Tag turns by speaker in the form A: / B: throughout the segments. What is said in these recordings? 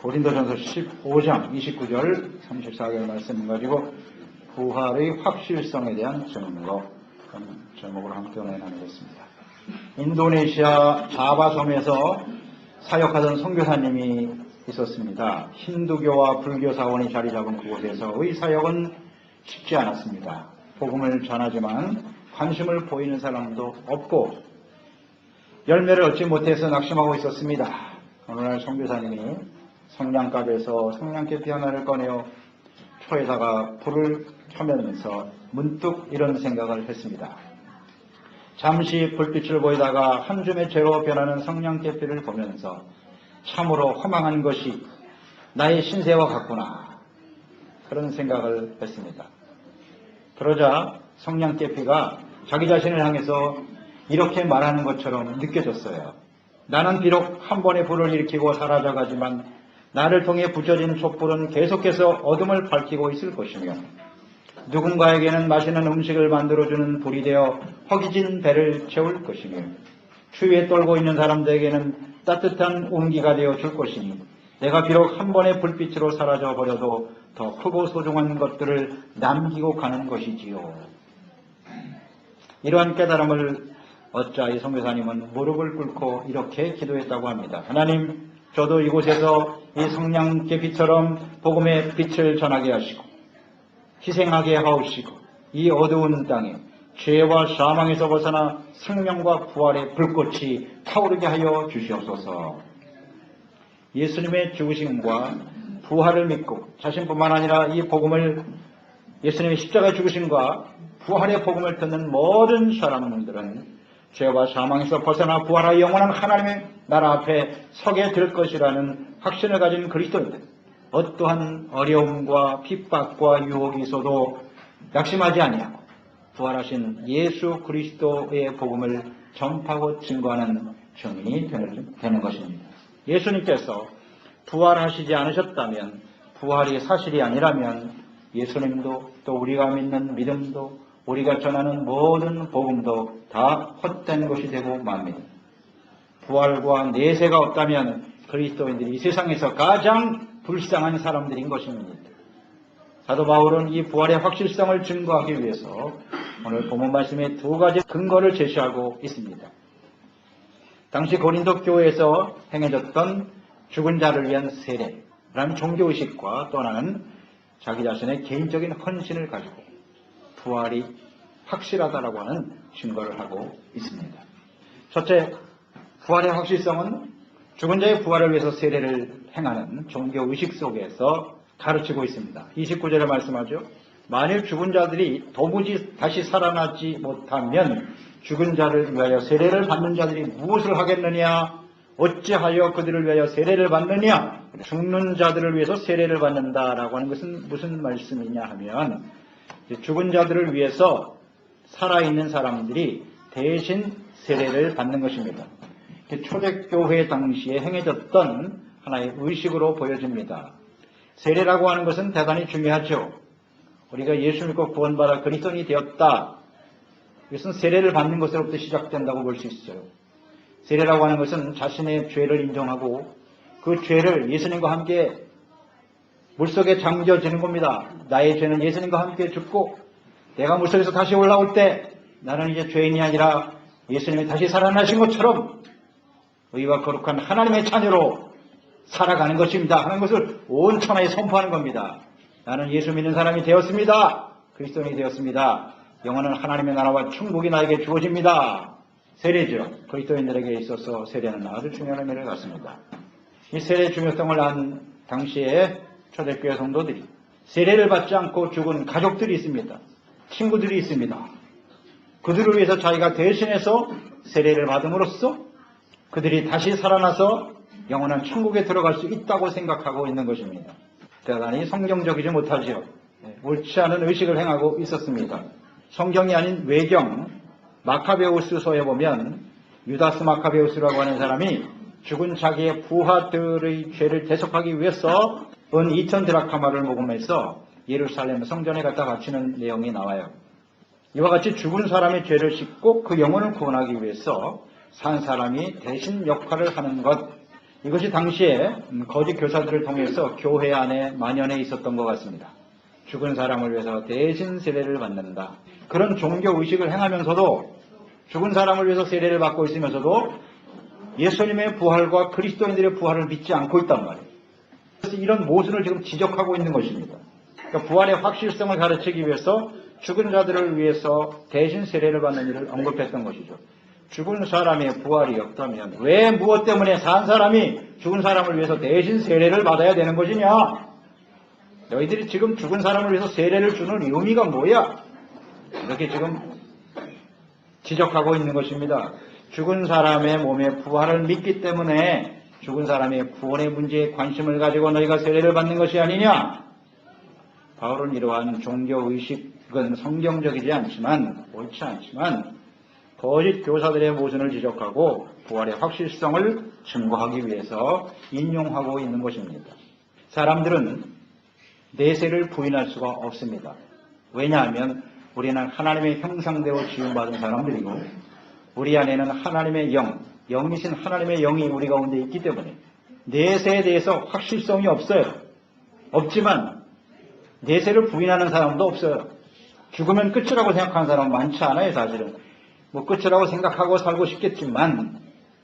A: 고린도전서 15장 29절 34절 말씀 가지고 부활의 확실성에 대한 증거 제목으로 함께 은혜 나누겠습니다. 인도네시아 자바섬에서 사역하던 선교사님이 있었습니다. 힌두교와 불교 사원이 자리 잡은 그곳에서의 사역은 쉽지 않았습니다. 복음을 전하지만 관심을 보이는 사람도 없고 열매를 얻지 못해서 낙심하고 있었습니다. 어느 날 선교사님이 성냥갑에서 성냥개피 하나를 꺼내어 초에다가 불을 켜면서 문득 이런 생각을 했습니다. 잠시 불빛을 보이다가 한 줌의 재로 변하는 성냥개피를 보면서 참으로 허망한 것이 나의 신세와 같구나, 그런 생각을 했습니다. 그러자 성냥개피가 자기 자신을 향해서 이렇게 말하는 것처럼 느껴졌어요. 나는 비록 한 번에 불을 일으키고 사라져가지만 나를 통해 붙여진 촛불은 계속해서 어둠을 밝히고 있을 것이며 누군가에게는 맛있는 음식을 만들어주는 불이 되어 허기진 배를 채울 것이며 추위에 떨고 있는 사람들에게는 따뜻한 온기가 되어 줄 것이니 내가 비록 한 번의 불빛으로 사라져 버려도 더 크고 소중한 것들을 남기고 가는 것이지요. 이러한 깨달음을 얻자 이 선교사님은 무릎을 꿇고 이렇게 기도했다고 합니다. 하나님, 저도 이곳에서 이 성냥개피처럼 복음의 빛을 전하게 하시고 희생하게 하옵시고 이 어두운 땅에 죄와 사망에서 벗어나 생명과 부활의 불꽃이 타오르게 하여 주시옵소서. 예수님의 죽으심과 부활을 믿고 자신뿐만 아니라 이 복음을, 예수님의 십자가 죽으심과 부활의 복음을 듣는 모든 사람들은 죄와 사망에서 벗어나 부활하여 영원한 하나님의 나라 앞에 서게 될 것이라는 확신을 가진 그리스도인들, 어떠한 어려움과 핍박과 유혹이 있어도 낙심하지 아니하고 부활하신 예수 그리스도의 복음을 전파하고 증거하는 증인이 되는 것입니다. 예수님께서 부활하시지 않으셨다면, 부활이 사실이 아니라면 예수님도 또 우리가 믿는 믿음도 우리가 전하는 모든 복음도 다 헛된 것이 되고 맙니다. 부활과 내세가 없다면 그리스도인들이 이 세상에서 가장 불쌍한 사람들인 것입니다. 사도 바울은 이 부활의 확실성을 증거하기 위해서 오늘 본문 말씀에 두 가지 근거를 제시하고 있습니다. 당시 고린도 교회에서 행해졌던 죽은 자를 위한 세례라는 종교의식과 또 하나는 자기 자신의 개인적인 헌신을 가지고 부활이 확실하다라고 하는 증거를 하고 있습니다. 첫째, 부활의 확실성은 죽은 자의 부활을 위해서 세례를 행하는 종교의식 속에서 가르치고 있습니다. 29절에 말씀하죠. 만일 죽은 자들이 도무지 다시 살아나지 못하면 죽은 자를 위하여 세례를 받는 자들이 무엇을 하겠느냐? 어찌하여 그들을 위하여 세례를 받느냐? 죽는 자들을 위해서 세례를 받는다라고 하는 것은 무슨 말씀이냐 하면 죽은 자들을 위해서 살아있는 사람들이 대신 세례를 받는 것입니다. 초대교회 당시에 행해졌던 하나의 의식으로 보여집니다. 세례라고 하는 것은 대단히 중요하죠. 우리가 예수 믿고 구원받아 그리스도인이 되었다. 이것은 세례를 받는 것으로부터 시작된다고 볼 수 있어요. 세례라고 하는 것은 자신의 죄를 인정하고 그 죄를 예수님과 함께 물속에 잠겨지는 겁니다. 나의 죄는 예수님과 함께 죽고 내가 물속에서 다시 올라올 때 나는 이제 죄인이 아니라 예수님이 다시 살아나신 것처럼 의와 거룩한 하나님의 자녀로 살아가는 것입니다 하는 것을 온 천하에 선포하는 겁니다. 나는 예수 믿는 사람이 되었습니다. 그리스도인이 되었습니다. 영원한 하나님의 나라와 천국이 나에게 주어집니다. 세례죠. 그리스도인들에게 있어서 세례는 아주 중요한 의미를 갖습니다. 이 세례의 중요성을 안 당시에 초대교회 성도들이 세례를 받지 않고 죽은 가족들이 있습니다. 친구들이 있습니다. 그들을 위해서 자기가 대신해서 세례를 받음으로써 그들이 다시 살아나서 영원한 천국에 들어갈 수 있다고 생각하고 있는 것입니다. 대단히 성경적이지 못하지요. 옳지 않은 의식을 행하고 있었습니다. 성경이 아닌 외경 마카베우스서에 보면 유다스 마카베우스라고 하는 사람이 죽은 자기의 부하들의 죄를 대속하기 위해서 은 2000드라카마를 모금해서 예루살렘 성전에 갖다 바치는 내용이 나와요. 이와 같이 죽은 사람의 죄를 씻고 그 영혼을 구원하기 위해서 산 사람이 대신 역할을 하는 것, 이것이 당시에 거짓 교사들을 통해서 교회 안에 만연해 있었던 것 같습니다. 죽은 사람을 위해서 대신 세례를 받는다. 그런 종교의식을 행하면서도 죽은 사람을 위해서 세례를 받고 있으면서도 예수님의 부활과 그리스도인들의 부활을 믿지 않고 있단 말이에요. 그래서 이런 모순을 지금 지적하고 있는 것입니다. 그러니까 부활의 확실성을 가르치기 위해서 죽은 자들을 위해서 대신 세례를 받는 일을 언급했던 것이죠. 죽은 사람의 부활이 없다면 왜 무엇 때문에 산 사람이 죽은 사람을 위해서 대신 세례를 받아야 되는 것이냐? 너희들이 지금 죽은 사람을 위해서 세례를 주는 의미가 뭐야? 이렇게 지금 지적하고 있는 것입니다. 죽은 사람의 몸의 부활을 믿기 때문에 죽은 사람의 구원의 문제에 관심을 가지고 너희가 세례를 받는 것이 아니냐? 바울은 이러한 종교의식은 성경적이지 않지만 옳지 않지만 거짓 교사들의 모순을 지적하고 부활의 확실성을 증거하기 위해서 인용하고 있는 것입니다. 사람들은 내세를 부인할 수가 없습니다. 왜냐하면 우리는 하나님의 형상대로 지음받은 사람들이고 우리 안에는 하나님의 영이신 하나님의 영이 우리 가운데 있기 때문에 내세에 대해서 확실성이 없어요. 없지만 내세를 부인하는 사람도 없어요. 죽으면 끝이라고 생각하는 사람은 많지 않아요. 사실은 끝이라고 생각하고 살고 싶겠지만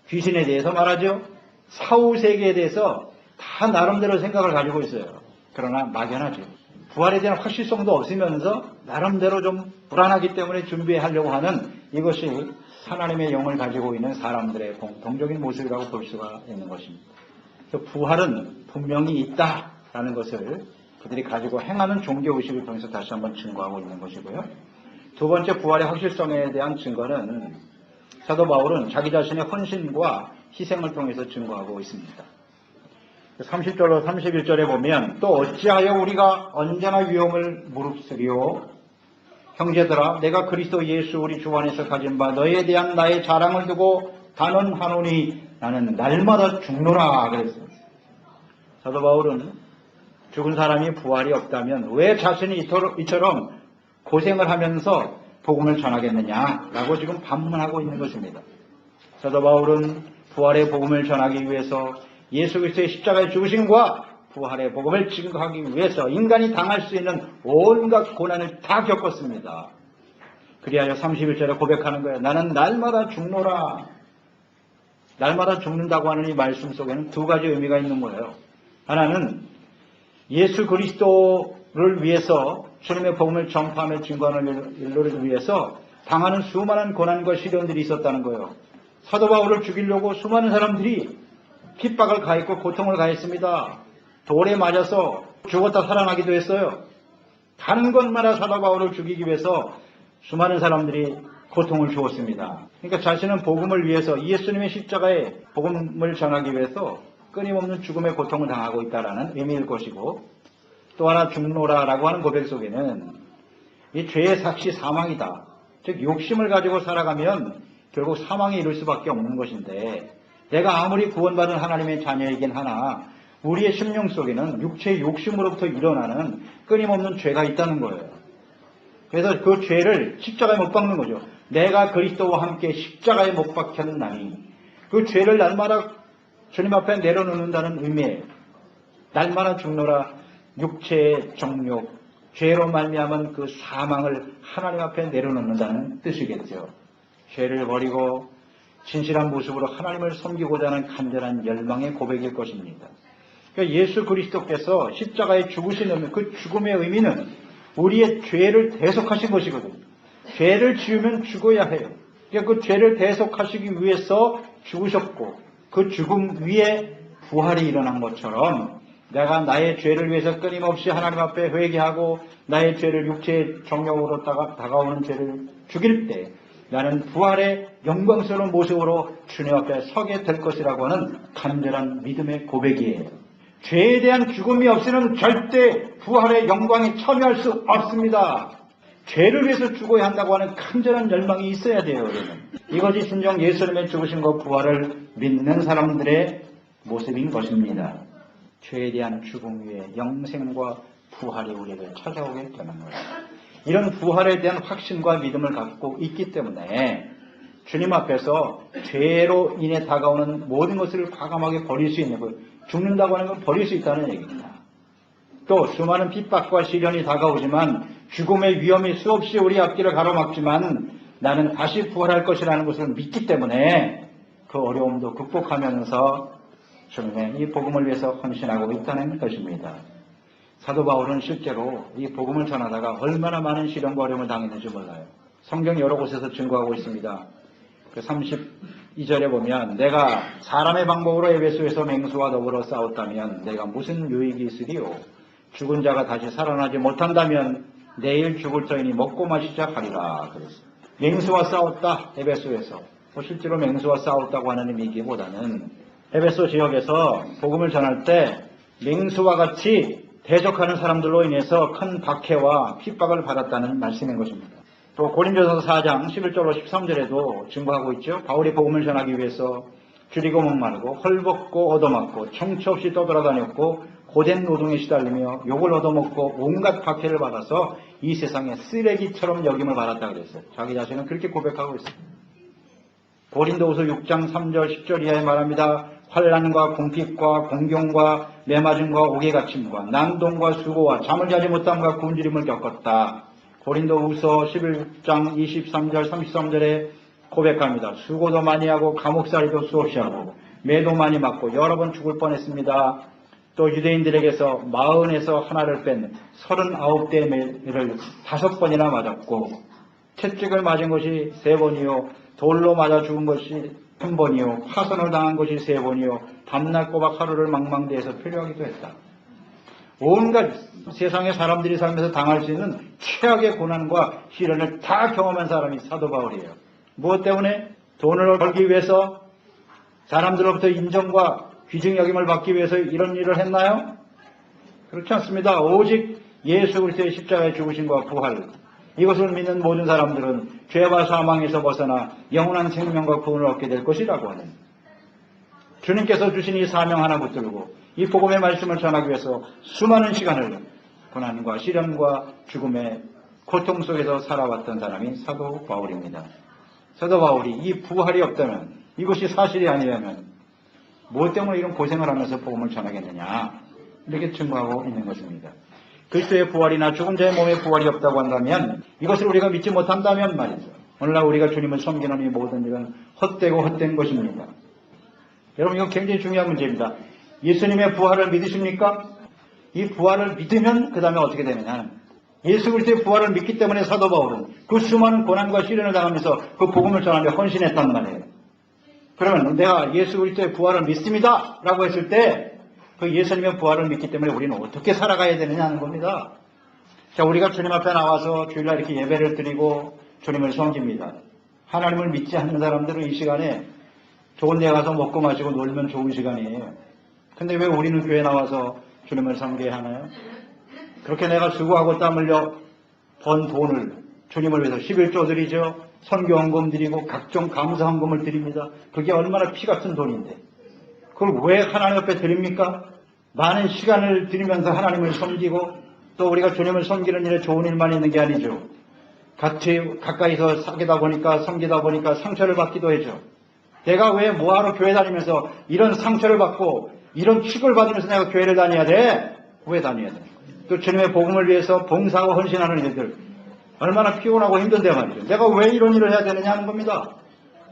A: 귀신에 대해서 말하죠. 사후세계에 대해서 다 나름대로 생각을 가지고 있어요. 그러나 막연하죠. 부활에 대한 확실성도 없으면서 나름대로 좀 불안하기 때문에 준비하려고 하는 이것이 하나님의 영을 가지고 있는 사람들의 공통적인 모습이라고 볼 수가 있는 것입니다. 그래서 부활은 분명히 있다라는 것을 그들이 가지고 행하는 종교의식을 통해서 다시 한번 증거하고 있는 것이고요. 두 번째 부활의 확실성에 대한 증거는 사도 바울은 자기 자신의 헌신과 희생을 통해서 증거하고 있습니다. 30절로 31절에 보면 또 어찌하여 우리가 언제나 위험을 무릅쓰리요 형제들아 내가 그리스도 예수 우리 주 안에서 가진 바 너희에 대한 나의 자랑을 두고 단언하노니 나는 날마다 죽노라 그랬습니다. 사도 바울은 죽은 사람이 부활이 없다면 왜 자신이 이처럼 고생을 하면서 복음을 전하겠느냐라고 지금 반문하고 있는 것입니다. 사도 바울은 부활의 복음을 전하기 위해서 예수 그리스도의 십자가의 죽으심과 부활의 복음을 증거하기 위해서 인간이 당할 수 있는 온갖 고난을 다 겪었습니다. 그리하여 31절에 고백하는 거예요. 나는 날마다 죽노라. 날마다 죽는다고 하는 이 말씀 속에는 두 가지 의미가 있는 거예요. 하나는 예수 그리스도를 위해서 주님의 복음을 전파하며 증거하는 일을 위해서 당하는 수많은 고난과 시련들이 있었다는 거예요. 사도 바울을 죽이려고 수많은 사람들이 핍박을 가했고 고통을 가했습니다. 돌에 맞아서 죽었다 살아나기도 했어요. 가는 곳마다 사도 바울을 죽이기 위해서 수많은 사람들이 고통을 주었습니다. 그러니까 자신은 복음을 위해서 예수님의 십자가의 복음을 전하기 위해서 끊임없는 죽음의 고통을 당하고 있다는 의미일 것이고 또 하나 죽노라라고 하는 고백 속에는 이 죄의 삭시 사망이다. 즉 욕심을 가지고 살아가면 결국 사망에 이를 수밖에 없는 것인데 내가 아무리 구원받은 하나님의 자녀이긴 하나 우리의 심령 속에는 육체의 욕심으로부터 일어나는 끊임없는 죄가 있다는 거예요. 그래서 그 죄를 십자가에 못 박는 거죠. 내가 그리스도와 함께 십자가에 못 박혔나니 그 죄를 날마다 주님 앞에 내려놓는다는 의미예요. 날마다 죽노라 육체의 정욕, 죄로 말미암은 그 사망을 하나님 앞에 내려놓는다는 뜻이겠죠. 죄를 버리고 진실한 모습으로 하나님을 섬기고자 하는 간절한 열망의 고백일 것입니다. 그러니까 예수 그리스도께서 십자가에 죽으시는 그 죽음의 의미는 우리의 죄를 대속하신 것이거든요. 죄를 지으면 죽어야 해요. 그러니까 그 죄를 대속하시기 위해서 죽으셨고 그 죽음 위에 부활이 일어난 것처럼 내가 나의 죄를 위해서 끊임없이 하나님 앞에 회개하고 나의 죄를 육체의 정욕으로 다가오는 죄를 죽일 때 나는 부활의 영광스러운 모습으로 주님 앞에 서게 될 것이라고 하는 간절한 믿음의 고백이에요. 죄에 대한 죽음이 없이는 절대 부활의 영광에 참여할 수 없습니다. 죄를 위해서 죽어야 한다고 하는 간절한 열망이 있어야 돼요. 우리는. 이것이 진정 예수님의 죽으심과 부활을 믿는 사람들의 모습인 것입니다. 죄에 대한 죽음 위에 영생과 부활이 우리를 찾아오게 되는 거예요. 이런 부활에 대한 확신과 믿음을 갖고 있기 때문에 주님 앞에서 죄로 인해 다가오는 모든 것을 과감하게 버릴 수 있는 것, 죽는다고 하는 건 버릴 수 있다는 얘기입니다. 또 수많은 핍박과 시련이 다가오지만 죽음의 위험이 수없이 우리 앞길을 가로막지만 나는 다시 부활할 것이라는 것을 믿기 때문에 그 어려움도 극복하면서 주님의 이 복음을 위해서 헌신하고 있다는 것입니다. 사도 바울은 실제로 이 복음을 전하다가 얼마나 많은 시련과 어려움을 당했는지 몰라요. 성경 여러 곳에서 증거하고 있습니다. 그 32절에 보면 내가 사람의 방법으로 에베소에서 맹수와 더불어 싸웠다면 내가 무슨 유익이 있으리요. 죽은 자가 다시 살아나지 못한다면 내일 죽을 터이니 먹고 마시자 하리라. 그랬어요. 맹수와 싸웠다. 에베소에서. 실제로 맹수와 싸웠다고 하는 의미기보다는 에베소 지역에서 복음을 전할 때 맹수와 같이 대적하는 사람들로 인해서 큰 박해와 핍박을 받았다는 말씀인 것입니다. 또 고린도전서 4장 11절로 13절에도 증거하고 있죠. 바울이 복음을 전하기 위해서 줄이고 목마르고 헐벗고 얻어맞고 정처 없이 떠돌아다녔고 고된 노동에 시달리며 욕을 얻어먹고 온갖 박해를 받아서 이 세상에 쓰레기처럼 여김을 받았다 그랬어요. 자기 자신은 그렇게 고백하고 있습니다. 고린도후서 6장 3절 10절 이하에 말합니다. 환난과 궁핍과 공경과 매맞음과 옥외갇힘과 난동과 수고와 잠을 자지 못함과 굶주림을 겪었다. 고린도후서 11장 23절 33절에 고백합니다. 수고도 많이 하고 감옥살이도 수없이 하고 매도 많이 맞고 여러 번 죽을 뻔했습니다. 또 유대인들에게서 40에서 하나를 뺀 39대의 매를 5번이나 맞았고 채찍을 맞은 것이 3번이요 돌로 맞아 죽은 것이 1번이요 파선을 당한 것이 3번이요 밤낮 꼬박 하루를 망망대해서 표류하기도 했다. 온갖 세상의 사람들이 살면서 당할 수 있는 최악의 고난과 시련을 다 경험한 사람이 사도 바울이에요. 무엇 때문에? 돈을 벌기 위해서, 사람들로부터 인정과 귀중 여김을 받기 위해서 이런 일을 했나요? 그렇지 않습니다. 오직 예수 그리스도의 십자가의 죽으심과 부활, 이것을 믿는 모든 사람들은 죄와 사망에서 벗어나 영원한 생명과 구원을 얻게 될 것이라고 하는 주님께서 주신 이 사명 하나 붙들고 이 복음의 말씀을 전하기 위해서 수많은 시간을 고난과 시련과 죽음의 고통 속에서 살아왔던 사람이 사도 바울입니다. 사도 바울이 이 부활이 없다면, 이것이 사실이 아니라면 무엇 때문에 이런 고생을 하면서 복음을 전하겠느냐, 이렇게 증거하고 있는 것입니다. 그리스도의 부활이나 죽은 자의 몸의 부활이 없다고 한다면, 이것을 우리가 믿지 못한다면 말이죠. 오늘날 우리가 주님을 섬기는 이 모든 일은 헛되고 헛된 것입니다. 여러분, 이건 굉장히 중요한 문제입니다. 예수님의 부활을 믿으십니까? 이 부활을 믿으면 그 다음에 어떻게 되느냐. 예수 그리스도의 부활을 믿기 때문에 사도 바울은 그 수많은 고난과 시련을 당하면서 그 복음을 전하며 헌신했단 말이에요. 그러면 내가 예수 그리스도의 부활을 믿습니다 라고 했을 때 그 예수님의 부활을 믿기 때문에 우리는 어떻게 살아가야 되느냐 하는 겁니다. 자, 우리가 주님 앞에 나와서 주일날 이렇게 예배를 드리고 주님을 섬깁니다. 하나님을 믿지 않는 사람들은 이 시간에 좋은 데 가서 먹고 마시고 놀면 좋은 시간이에요. 근데 왜 우리는 교회 나와서 주님을 섬겨야 하나요? 그렇게 내가 수고하고 땀 흘려 번 돈을 주님을 위해서 11조 드리죠. 선교헌금 드리고 각종 감사헌금을 드립니다. 그게 얼마나 피 같은 돈인데 그걸 왜 하나님 앞에 드립니까? 많은 시간을 들이면서 하나님을 섬기고 또 우리가 주님을 섬기는 일에 좋은 일만 있는 게 아니죠. 가까이서 사귀다 보니까 섬기다 보니까 상처를 받기도 해죠. 내가 왜 뭐하러 교회 다니면서 이런 상처를 받고 이런 취급을 받으면서 내가 교회를 다녀야 돼? 왜 다녀야 돼? 또 주님의 복음을 위해서 봉사하고 헌신하는 일들 얼마나 피곤하고 힘든데 말이죠. 내가 왜 이런 일을 해야 되느냐 하는 겁니다.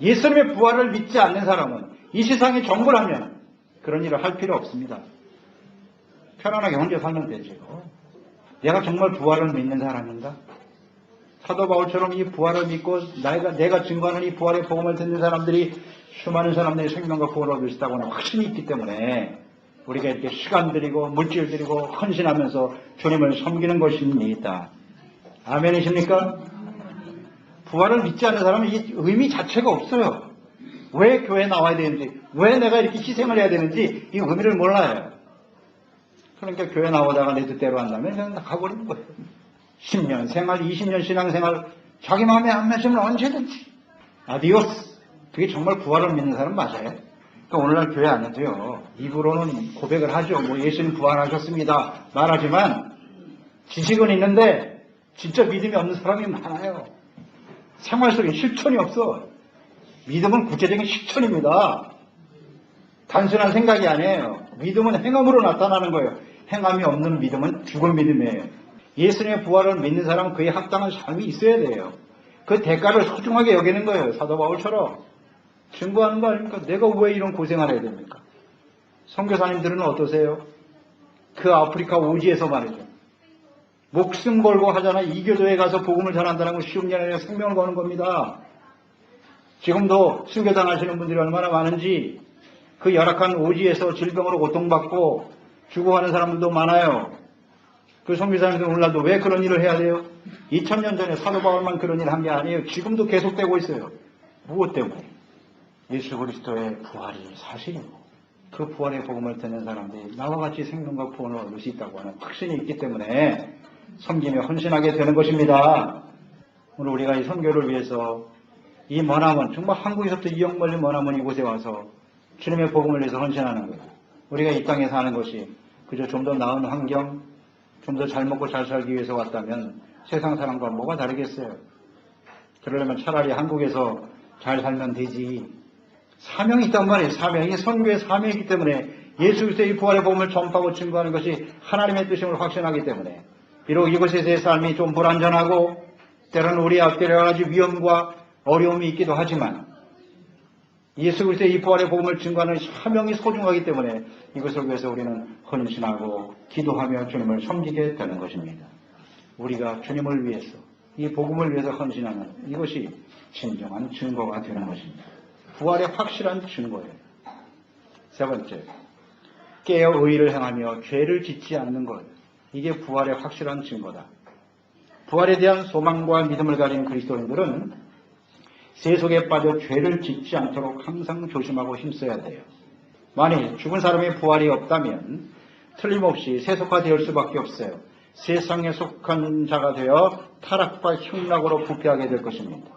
A: 예수님의 부활을 믿지 않는 사람은 이 세상에 정벌하면 그런 일을 할 필요 없습니다. 편안하게 혼자 살면 되죠. 내가 정말 부활을 믿는 사람인가? 사도 바울처럼 이 부활을 믿고 내가 증거하는 이 부활의 복음을 듣는 사람들이 수많은 사람들의 생명과 구원을 얻을 수 있다고는 확신이 있기 때문에 우리가 이렇게 시간 들이고 물질 들이고 헌신하면서 주님을 섬기는 것입니다. 아멘이십니까? 부활을 믿지 않는 사람은 이 의미 자체가 없어요. 왜 교회에 나와야 되는지, 왜 내가 이렇게 희생을 해야 되는지 이 의미를 몰라요. 그러니까 교회 나오다가 내 뜻대로 한다면 그냥 가버리는 거예요. 10년 생활, 20년 신앙생활 자기 마음에 안 맞으면 언제든지 아디오스. 그게 정말 부활을 믿는 사람 맞아요. 그러니까 오늘날 교회 안 해도요. 입으로는 고백을 하죠. 뭐 예수님 부활하셨습니다 말하지만 지식은 있는데 진짜 믿음이 없는 사람이 많아요. 생활 속에 실천이 없어. 믿음은 구체적인 실천입니다. 단순한 생각이 아니에요. 믿음은 행함으로 나타나는 거예요. 행함이 없는 믿음은 죽은 믿음이에요. 예수님의 부활을 믿는 사람은 그에 합당한 삶이 있어야 돼요. 그 대가를 소중하게 여기는 거예요. 사도 바울처럼. 증거하는 거 아닙니까? 내가 왜 이런 고생을 해야 됩니까? 선교사님들은 어떠세요? 그 아프리카 오지에서 말이죠. 목숨 걸고 하잖아요. 이교도에 가서 복음을 전한다는 건 쉬운 게 아니라 생명을 거는 겁니다. 지금도 순교당하시는 분들이 얼마나 많은지 그 열악한 오지에서 질병으로 고통받고 죽어가는 사람들도 많아요. 그 선교사님들 오늘날도 왜 그런 일을 해야 돼요? 2000년 전에 사도 바울만 그런 일을 한 게 아니에요. 지금도 계속되고 있어요. 무엇 때문에? 예수 그리스도의 부활이 사실이고 그 부활의 복음을 듣는 사람들이 나와 같이 생명과 구원을 얻을 수 있다고 하는 확신이 있기 때문에 섬김에 헌신하게 되는 것입니다. 오늘 우리가 이 선교를 위해서 이 머나먼, 정말 한국에서부터 2억 멀리 머나먼 이곳에 와서 주님의 복음을 위해서 헌신하는 거예요. 우리가 이 땅에 사는 것이 그저 좀 더 나은 환경, 좀 더 잘 먹고 잘 살기 위해서 왔다면 세상 사람과 뭐가 다르겠어요? 그러려면 차라리 한국에서 잘 살면 되지. 사명이 있단 말이에요. 사명이 선교의 사명이기 때문에 예수 그리스도의 부활의 복음을 전파하고 증거하는 것이 하나님의 뜻임을 확신하기 때문에 비록 이곳에서의 삶이 좀 불안전하고 때로는 우리 앞에 여러 가지 위험과 어려움이 있기도 하지만 예수 그리스도의 이 부활의 복음을 증거하는 사명이 소중하기 때문에 이것을 위해서 우리는 헌신하고 기도하며 주님을 섬기게 되는 것입니다. 우리가 주님을 위해서 이 복음을 위해서 헌신하는 이것이 진정한 증거가 되는 것입니다. 부활의 확실한 증거예요. 세 번째, 깨어 의를 행하며 죄를 짓지 않는 것. 이게 부활의 확실한 증거다. 부활에 대한 소망과 믿음을 가진 그리스도인들은 세속에 빠져 죄를 짓지 않도록 항상 조심하고 힘써야 돼요. 만일 죽은 사람의 부활이 없다면 틀림없이 세속화될 수밖에 없어요. 세상에 속한 자가 되어 타락과 흉락으로 부패하게 될 것입니다.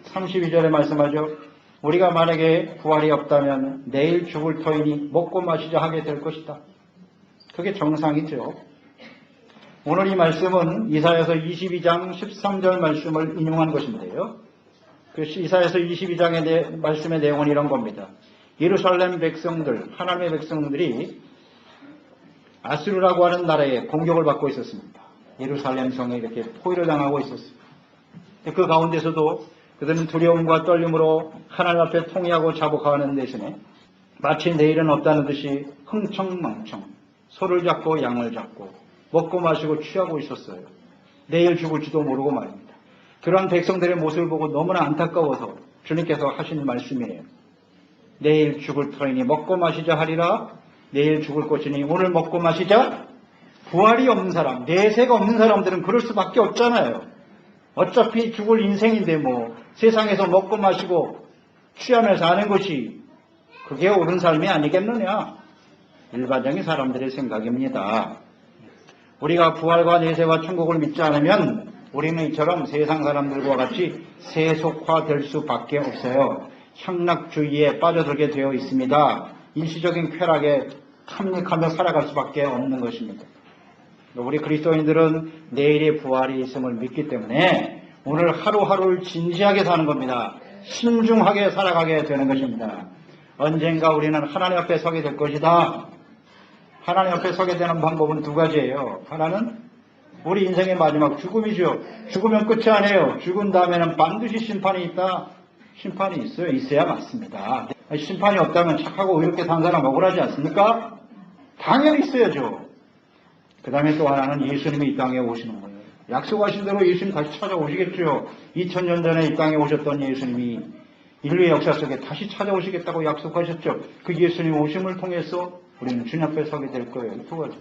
A: 32절에 말씀하죠. 우리가 만약에 부활이 없다면 내일 죽을 터이니 먹고 마시자 하게 될 것이다. 그게 정상이죠. 오늘 이 말씀은 이사야서 22장 13절 말씀을 인용한 것인데요. 그 이사야서 22장의 말씀의 내용은 이런 겁니다. 예루살렘 백성들, 하나님의 백성들이 아수르라고 하는 나라에 공격을 받고 있었습니다. 예루살렘 성에 이렇게 포위를 당하고 있었습니다. 그 가운데서도 그들은 두려움과 떨림으로 하나님 앞에 통회하고 자복하는 대신에 마치 내일은 없다는 듯이 흥청망청 소를 잡고 양을 잡고 먹고 마시고 취하고 있었어요. 내일 죽을지도 모르고 말입니다. 그러한 백성들의 모습을 보고 너무나 안타까워서 주님께서 하신 말씀이에요. 내일 죽을 터이니 먹고 마시자 하리라. 내일 죽을 것이니 오늘 먹고 마시자. 부활이 없는 사람, 내세가 없는 사람들은 그럴 수밖에 없잖아요. 어차피 죽을 인생인데 뭐 세상에서 먹고 마시고 취하며 사는 것이 그게 옳은 삶이 아니겠느냐. 일반적인 사람들의 생각입니다. 우리가 부활과 내세와 천국을 믿지 않으면 우리는 이처럼 세상 사람들과 같이 세속화될 수밖에 없어요. 향락주의에 빠져들게 되어 있습니다. 일시적인 쾌락에 탐닉하며 살아갈 수밖에 없는 것입니다. 우리 그리스도인들은 내일의 부활이 있음을 믿기 때문에 오늘 하루하루를 진지하게 사는 겁니다. 신중하게 살아가게 되는 것입니다. 언젠가 우리는 하나님 앞에 서게 될 것이다. 하나님 앞에 서게 되는 방법은 두 가지예요. 하나는 우리 인생의 마지막 죽음이죠. 죽으면 끝이 아니에요. 죽은 다음에는 반드시 심판이 있다. 심판이 있어요. 있어야 맞습니다. 심판이 없다면 착하고 의롭게 산 사람 억울하지 않습니까? 당연히 있어야죠. 그 다음에 또 하나는 예수님이 이 땅에 오시는 거예요. 약속하신 대로 예수님 다시 찾아오시겠죠. 2000년 전에 이 땅에 오셨던 예수님이 인류의 역사 속에 다시 찾아오시겠다고 약속하셨죠. 그 예수님 오심을 통해서 우리는 주님 앞에 서게 될 거예요. 두 가지.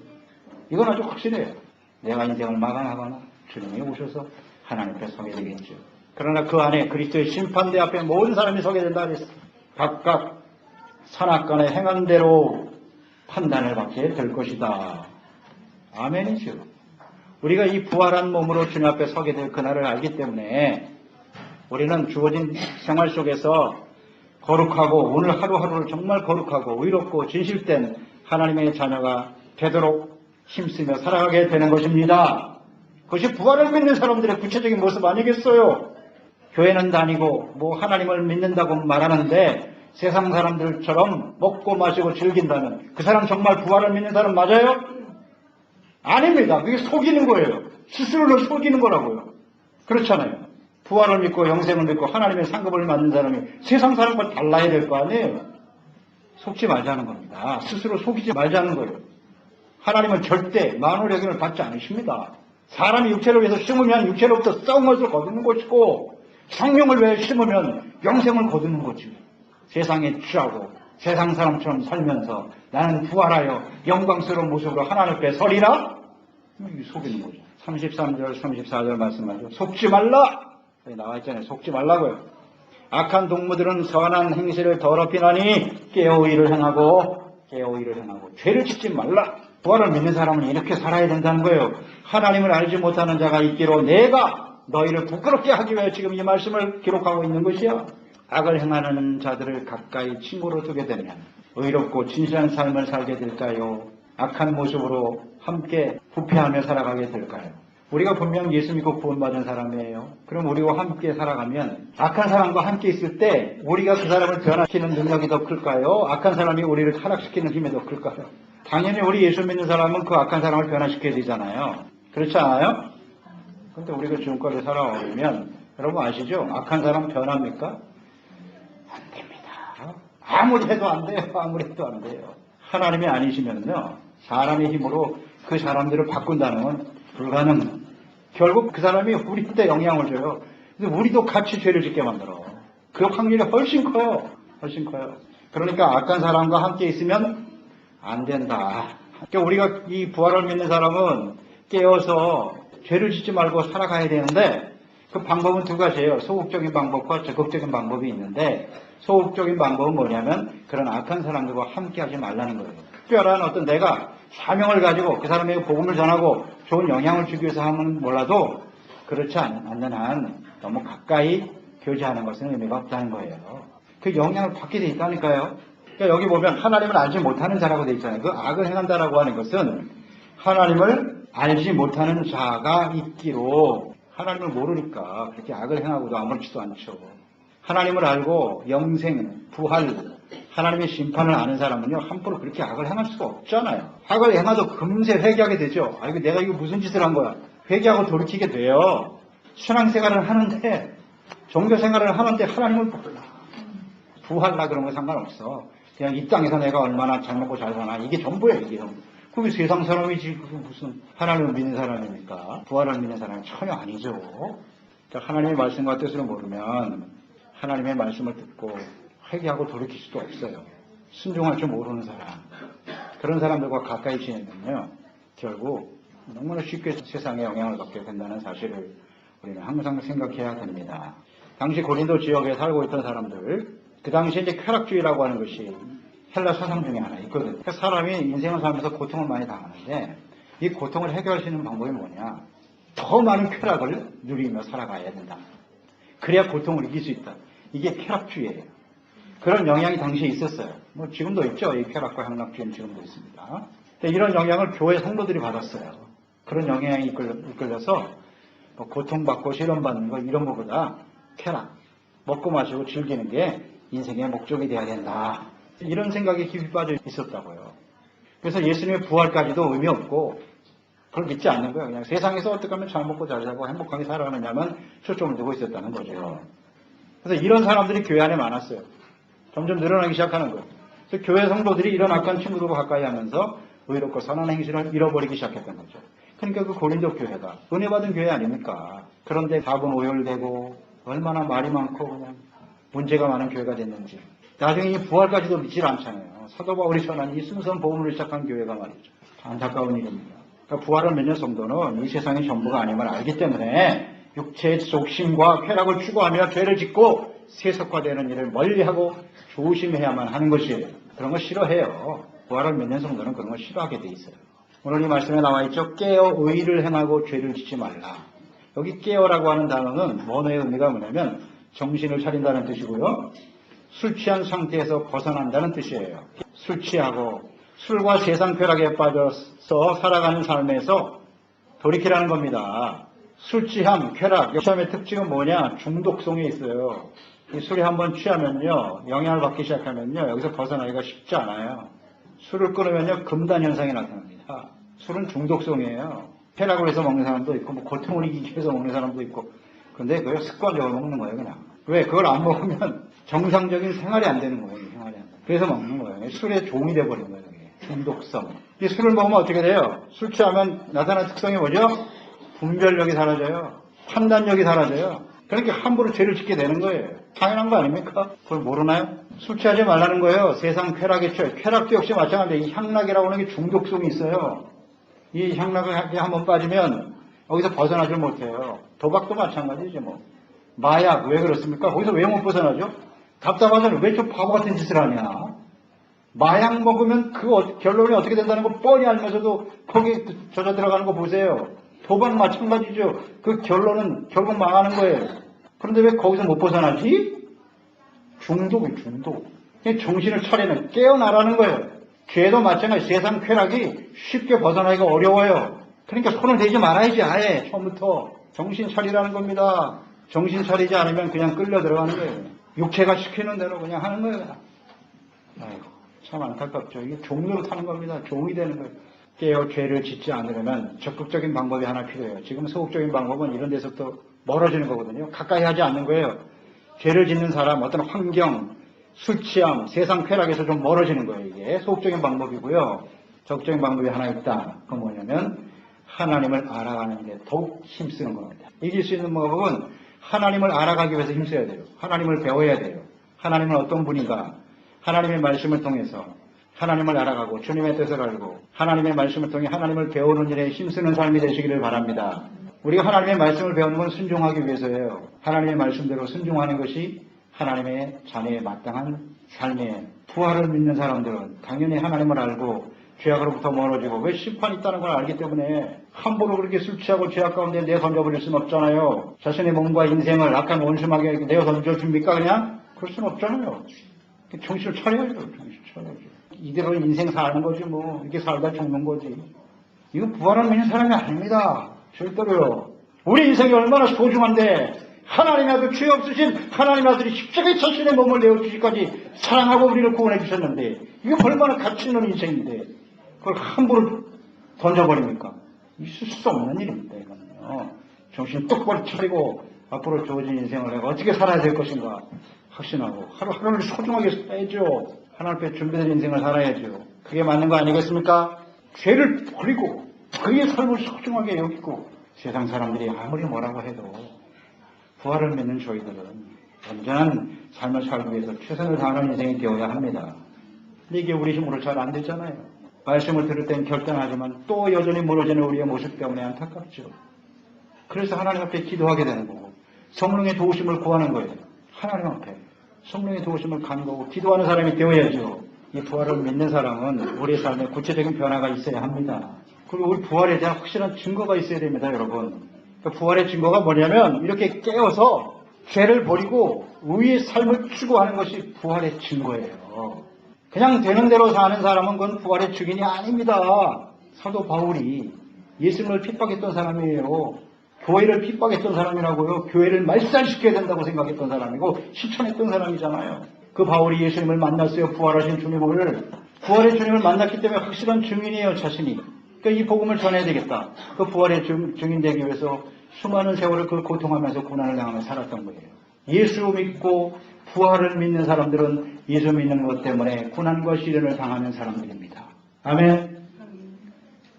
A: 이건 아주 확실해요. 내가 인생을 마감하거나 주님이 오셔서 하나님 앞에 서게 되겠죠. 그러나 그 안에 그리스도의 심판대 앞에 모든 사람이 서게 된다 그랬어요. 각각 선악간에 행한 대로 판단을 받게 될 것이다. 아멘이죠. 우리가 이 부활한 몸으로 주님 앞에 서게 될 그날을 알기 때문에 우리는 주어진 생활 속에서 거룩하고 오늘 하루하루를 정말 거룩하고 의롭고 진실된 하나님의 자녀가 되도록 힘쓰며 살아가게 되는 것입니다. 그것이 부활을 믿는 사람들의 구체적인 모습 아니겠어요? 교회는 다니고 뭐 하나님을 믿는다고 말하는데 세상 사람들처럼 먹고 마시고 즐긴다면 그 사람 정말 부활을 믿는 사람 맞아요? 아닙니다. 그게 속이는 거예요. 스스로를 속이는 거라고요. 그렇잖아요. 부활을 믿고 영생을 믿고 하나님의 상급을 받는 사람이 세상 사람과 달라야 될 거 아니에요. 속지 말자는 겁니다. 스스로 속이지 말자는 거예요. 하나님은 절대 만홀의견을 받지 않으십니다. 사람이 육체를 위해서 심으면 육체로부터 썩은 것을 거두는 것이고 성령을 위해 심으면 영생을 거두는 거지. 세상에 취하고 세상 사람처럼 살면서 나는 부활하여 영광스러운 모습으로 하나님 앞에 서리라? 속이는 거죠. 33절, 34절 말씀하죠. 속지 말라! 여기 나와 있잖아요. 속지 말라고요. 악한 동무들은 선한 행실을 더럽히나니 깨어의를 행하고 죄를 짓지 말라. 부활을 믿는 사람은 이렇게 살아야 된다는 거예요. 하나님을 알지 못하는 자가 있기로 내가 너희를 부끄럽게 하기 위해 지금 이 말씀을 기록하고 있는 것이야. 악을 행하는 자들을 가까이 친구로 두게 되면 의롭고 진실한 삶을 살게 될까요? 악한 모습으로 함께 부패하며 살아가게 될까요? 우리가 분명 예수 믿고 구원받은 사람이에요. 그럼 우리와 함께 살아가면 악한 사람과 함께 있을 때 우리가 그 사람을 변화시키는 능력이 더 클까요? 악한 사람이 우리를 타락시키는 힘이 더 클까요? 당연히 우리 예수 믿는 사람은 그 악한 사람을 변화시켜야 되잖아요. 그렇지 않아요? 그런데 우리가 지금까지 살아오면 여러분 아시죠? 악한 사람 변합니까? 안 됩니다. 아무리 해도 안 돼요. 아무리 해도 안 돼요. 하나님이 아니시면요. 사람의 힘으로 그 사람들을 바꾼다는 건 불가능. 결국 그 사람이 우리한테 영향을 줘요. 근데 우리도 같이 죄를 짓게 만들어. 그 확률이 훨씬 커요. 훨씬 커요. 그러니까 악한 사람과 함께 있으면 안 된다. 그러니까 우리가 이 부활을 믿는 사람은 깨어서 죄를 짓지 말고 살아가야 되는데 그 방법은 두 가지예요. 소극적인 방법과 적극적인 방법이 있는데 소극적인 방법은 뭐냐면 그런 악한 사람들과 함께 하지 말라는 거예요. 특별한 어떤 내가 사명을 가지고 그 사람에게 복음을 전하고 좋은 영향을 주기 위해서 하면 몰라도 그렇지 않는 한 너무 가까이 교제하는 것은 의미가 없다는 거예요. 그 영향을 받게 돼 있다니까요. 그러니까 여기 보면 하나님을 알지 못하는 자라고 돼 있잖아요. 그 악을 행한다라고 하는 것은 하나님을 알지 못하는 자가 있기로 하나님을 모르니까 그렇게 악을 행하고도 아무렇지도 않죠. 하나님을 알고 영생, 부활, 하나님의 심판을 아는 사람은요 함부로 그렇게 악을 행할 수가 없잖아요. 악을 행해도 금세 회개하게 되죠. 아, 내가 이거 무슨 짓을 한 거야. 회개하고 돌이키게 돼요. 신앙생활을 하는데 종교생활을 하는데 하나님을 몰라. 부활나 그런 거 상관없어. 그냥 이 땅에서 내가 얼마나 잘 먹고 잘 사나 이게 전부예요. 이게 전부. 그게 세상 사람이지 그게 무슨 하나님을 믿는 사람입니까? 부활을 믿는 사람은 전혀 아니죠. 그러니까 하나님의 말씀과 뜻을 모르면 하나님의 말씀을 듣고 회개하고 돌이킬 수도 없어요. 순종할 줄 모르는 사람. 그런 사람들과 가까이 지내면요. 결국 너무나 쉽게 세상에 영향을 받게 된다는 사실을 우리는 항상 생각해야 됩니다. 당시 고린도 지역에 살고 있던 사람들, 그 당시에 이제 쾌락주의라고 하는 것이 헬라 사상 중에 하나 있거든요. 그러니까 사람이 인생을 살면서 고통을 많이 당하는데 이 고통을 해결할 수 있는 방법이 뭐냐? 더 많은 쾌락을 누리며 살아가야 된다. 그래야 고통을 이길 수 있다. 이게 쾌락주의예요. 그런 영향이 당시에 있었어요. 뭐 지금도 있죠. 이 쾌락과 향락주의는 지금도 있습니다. 근데 이런 영향을 교회 성도들이 받았어요. 그런 영향이 이끌려서 뭐 고통받고 시련받는 거 이런 것보다 쾌락, 먹고 마시고 즐기는 게 인생의 목적이 돼야 된다. 이런 생각에 깊이 빠져 있었다고요. 그래서 예수님의 부활까지도 의미 없고 그걸 믿지 않는 거예요. 그냥 세상에서 어떻게 하면 잘 먹고 잘 살고 행복하게 살아가느냐만 초점을 두고 있었다는 거죠. 그래서 이런 사람들이 교회 안에 많았어요. 점점 늘어나기 시작하는 거예요. 그래서 교회 성도들이 이런 악한 친구들과 가까이 하면서 의롭고 선한 행실을 잃어버리기 시작했던 거죠. 그러니까 그 고린도 교회가 은혜 받은 교회 아닙니까? 그런데 답은 오열되고 얼마나 말이 많고 그냥 문제가 많은 교회가 됐는지. 나중에 이 부활까지도 믿질 않잖아요. 사도 바울이 전한 이 순수한 복음을 시작한 교회가 말이죠. 안타까운 일입니다. 그러니까 부활을 믿는 성도는 이 세상의 전부가 아님을 알기 때문에 육체의 속심과 쾌락을 추구하며 죄를 짓고 세속화되는 일을 멀리하고 조심해야만 하는 것이에요. 그런 거 싫어해요. 부활을 믿는 성도는 그런 걸 싫어하게 돼 있어요. 오늘 이 말씀에 나와 있죠. 깨어 의를 행하고 죄를 짓지 말라. 여기 깨어라고 하는 단어는 원어의 의미가 뭐냐면 정신을 차린다는 뜻이고요. 술 취한 상태에서 벗어난다는 뜻이에요. 술 취하고 술과 세상 쾌락에 빠져서 살아가는 삶에서 돌이키라는 겁니다. 술 취함, 쾌락. 취함의 특징은 뭐냐? 중독성에 있어요. 이 술에 한번 취하면요, 영향을 받기 시작하면요, 여기서 벗어나기가 쉽지 않아요. 술을 끊으면요, 금단 현상이 나타납니다. 술은 중독성이에요. 쾌락을 해서 먹는 사람도 있고, 뭐 고통을 이기기 위해서 먹는 사람도 있고, 근데 그걸 습관적으로 먹는 거예요, 그냥. 왜? 그걸 안 먹으면 정상적인 생활이 안 되는 거예요, 생활이 안 돼. 그래서 먹는 거예요. 술의 종이 돼버린 거예요, 이게. 중독성. 이 술을 먹으면 어떻게 돼요? 술 취하면 나타나는 특성이 뭐죠? 분별력이 사라져요. 판단력이 사라져요. 그러니까 함부로 죄를 짓게 되는 거예요. 당연한 거 아닙니까? 그걸 모르나요? 술 취하지 말라는 거예요. 세상 쾌락에 취해. 쾌락도 역시 마찬가지인데 이 향락이라고 하는 게 중독성이 있어요. 이 향락에 한번 빠지면 여기서 벗어나질 못해요. 도박도 마찬가지죠, 뭐. 마약, 왜 그렇습니까? 거기서 왜 못 벗어나죠? 답답하잖아요. 왜 저 바보 같은 짓을 하냐? 마약 먹으면 그 결론이 어떻게 된다는 거 뻔히 알면서도 거기에 젖어 들어가는 거 보세요. 도박 마찬가지죠. 그 결론은 결국 망하는 거예요. 그런데 왜 거기서 못 벗어나지? 중독이 중독. 정신을 차리는, 깨어나라는 거예요. 죄도 마찬가지. 세상 쾌락이 쉽게 벗어나기가 어려워요. 그러니까 손을 대지 말아야지, 아예 처음부터. 정신 차리라는 겁니다. 정신 차리지 않으면 그냥 끌려 들어가는 거예요. 육체가 시키는 대로 그냥 하는 거예요. 아이고, 참 안타깝죠. 이게 종로로 타는 겁니다. 종이 되는 거예요. 깨어 죄를 짓지 않으려면 적극적인 방법이 하나 필요해요. 지금 소극적인 방법은 이런 데서부터 멀어지는 거거든요. 가까이 하지 않는 거예요. 죄를 짓는 사람, 어떤 환경, 술 취함, 세상 쾌락에서 좀 멀어지는 거예요. 이게 소극적인 방법이고요. 적극적인 방법이 하나 있다. 그건 뭐냐면 하나님을 알아가는 데 더욱 힘쓰는 겁니다. 이길 수 있는 방법은 하나님을 알아가기 위해서 힘써야 돼요. 하나님을 배워야 돼요. 하나님은 어떤 분인가? 하나님의 말씀을 통해서 하나님을 알아가고 주님의 뜻을 알고 하나님의 말씀을 통해 하나님을 배우는 일에 힘쓰는 삶이 되시기를 바랍니다. 우리가 하나님의 말씀을 배우는 건 순종하기 위해서예요. 하나님의 말씀대로 순종하는 것이 하나님의 자녀에 마땅한 삶이에요. 부활을 믿는 사람들은 당연히 하나님을 알고 죄악으로부터 멀어지고 왜 심판이 있다는 걸 알기 때문에 함부로 그렇게 술 취하고 죄악 가운데 내어 던져버릴 수는 없잖아요. 자신의 몸과 인생을 악한 원수막에 내어 던져줍니까 그냥? 그럴 수는 없잖아요. 정신을 차려야죠. 정신을 차려야죠. 이대로 인생 사는 거지 뭐. 이렇게 살다 죽는 거지. 이거 부활을 믿는 사람이 아닙니다. 절대로요. 우리 인생이 얼마나 소중한데 하나님의 아들 죄 없으신 하나님의 아들이 십자가에 자신의 몸을 내어주기까지 사랑하고 우리를 구원해 주셨는데 이게 얼마나 가치 있는 인생인데 그걸 함부로 던져버립니까? 있을 수 없는 일입니다. 이거는요. 정신 똑바로 차리고 앞으로 주어진 인생을 내가 어떻게 살아야 될 것인가 확신하고 하루하루를 소중하게 살아야죠. 하나님 앞에 준비된 인생을 살아야죠. 그게 맞는 거 아니겠습니까? 죄를 버리고 그의 삶을 소중하게 여기고 세상 사람들이 아무리 뭐라고 해도 부활을 믿는 저희들은 온전한 삶을 살기 위해서 최선을 다하는 인생이 되어야 합니다. 근데 이게 우리 힘으로 잘 안 되잖아요. 말씀을 들을 땐 결단하지만 또 여전히 멀어지는 우리의 모습 때문에 안타깝죠. 그래서 하나님 앞에 기도하게 되는 거고 성령의 도우심을 구하는 거예요. 하나님 앞에 성령의 도우심을 간구하고 기도하는 사람이 되어야죠. 이 부활을 믿는 사람은 우리의 삶에 구체적인 변화가 있어야 합니다. 그리고 우리 부활에 대한 확실한 증거가 있어야 됩니다, 여러분. 부활의 증거가 뭐냐면 이렇게 깨어서 죄를 버리고 의의 삶을 추구하는 것이 부활의 증거예요. 그냥 되는 대로 사는 사람은 그건 부활의 증인이 아닙니다. 사도 바울이 예수님을 핍박했던 사람이에요. 교회를 핍박했던 사람이라고요. 교회를 말살시켜야 된다고 생각했던 사람이고 실천했던 사람이잖아요. 그 바울이 예수님을 만났어요. 부활하신 주님을. 부활의 주님을 만났기 때문에 확실한 증인이에요, 자신이. 그러니까 이 복음을 전해야 되겠다. 그 부활의 증인 되기 위해서 수많은 세월을 그 고통하면서 고난을 당하며 살았던 거예요. 예수 믿고 부활을 믿는 사람들은 예수 믿는 것 때문에 고난과 시련을 당하는 사람들입니다. 아멘.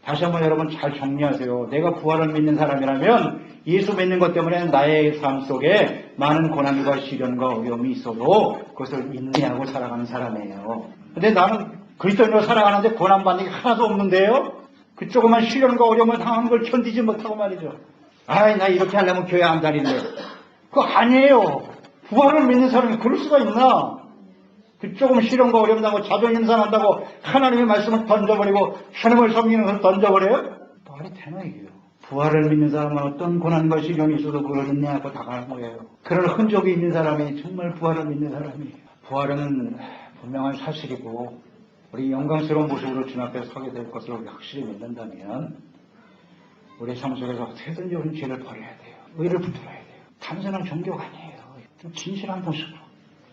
A: 다시 한번 여러분 잘 정리하세요. 내가 부활을 믿는 사람이라면 예수 믿는 것 때문에 나의 삶 속에 많은 고난과 시련과 어려움이 있어도 그것을 인내하고 살아가는 사람이에요. 근데 나는 그리스도인으로 살아가는데 고난받는 게 하나도 없는데요. 그 조그만 시련과 어려움을 당하는 걸 견디지 못하고 말이죠. 아이, 나 이렇게 하려면 교회 안 다니는데. 그거 아니에요. 부활을 믿는 사람이 그럴 수가 있나? 그 조금 시련과 어려움 당하고 자존심 상한다고 하나님의 말씀을 던져버리고 하나님을 섬기는 것을 던져버려요? 말이 되나 이게요. 부활을 믿는 사람은 어떤 고난과 시련이 있어도 그걸 인내하고 나가는 거예요. 그런 흔적이 있는 사람이 정말 부활을 믿는 사람이에요. 부활은 분명한 사실이고 우리 영광스러운 모습으로 주님 앞에 서게 될 것을 우리 확실히 믿는다면 우리 삶 속에서 어떻게든지 우리 죄를 버려야 돼요. 의를 붙들어야 돼요. 단순한 종교가 아니에요. 좀 진실한 모습으로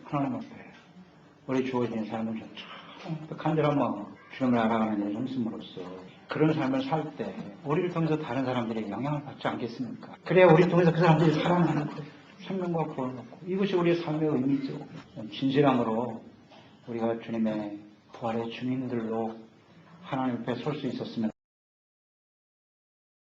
A: 하나님 앞에 우리 주어진 삶을 참 간절한 마음으로 주님을 알아가는 일을 힘씀으로써 그런 삶을 살 때 우리를 통해서 다른 사람들에게 영향을 받지 않겠습니까? 그래야 우리를 통해서 그 사람들이 살아나는 거예요. 생명과 구원을 얻고 이것이 우리의 삶의 의미죠. 진실함으로 우리가 주님의 부활의 주민들로 하나님 앞에 설 수 있었으면